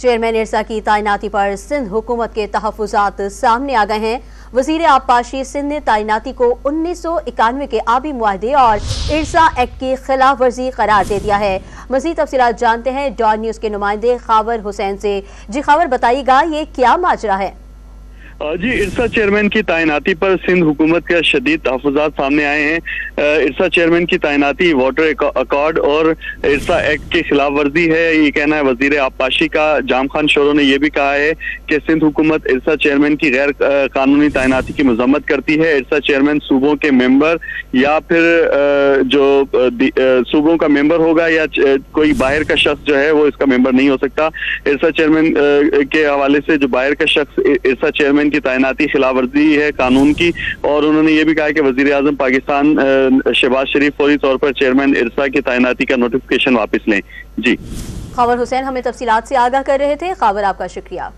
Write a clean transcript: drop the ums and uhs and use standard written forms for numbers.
Chairman इरसा की तैनाती पर सिंध हुकूमत के तहफुजात सामने आ गए हैं। वजीर आबपाशी सिंध ने तैनाती को 1991 के आबी मुआहदे और इरसा एक्ट की खिलाफ वर्जी करार दे दिया है। मजीद तफसीलात जानते हैं डॉन न्यूज के नुमाइंदे खावर हुसैन से। जी खावर, बताइएगा ये क्या माजरा है? जी, इरसा चेयरमैन की तैनाती पर सिंध हुकूमत के शदीद तहफुजात सामने आए हैं। इरसा चेयरमैन की तैनाती वाटर अकॉर्ड और इरसा एक्ट की खिलाफ वर्जी है, ये कहना है वजीर आबपाशी का। जाम खान शोरो ने यह भी कहा है कि सिंध हुकूमत इरसा चेयरमैन की गैर कानूनी तैनाती की मजम्मत करती है। इरसा चेयरमैन सूबों के मेंबर या फिर जो सूबों का मेंबर होगा या कोई बाहर का शख्स जो है वो इसका मेंबर नहीं हो सकता। इरसा चेयरमैन के हवाले से जो बाहर का शख्स इरसा चेयरमैन की तैनाती खिलाफ वर्जी है कानून की। और उन्होंने ये भी कहा कि वजीर आजम पाकिस्तान शहबाज शरीफ फौरी तौर पर चेयरमैन इरसा की तैनाती का नोटिफिकेशन वापस लें। जी, खावर हुसैन हमें तफसीलात से आगाह कर रहे थे। खावर, आपका शुक्रिया।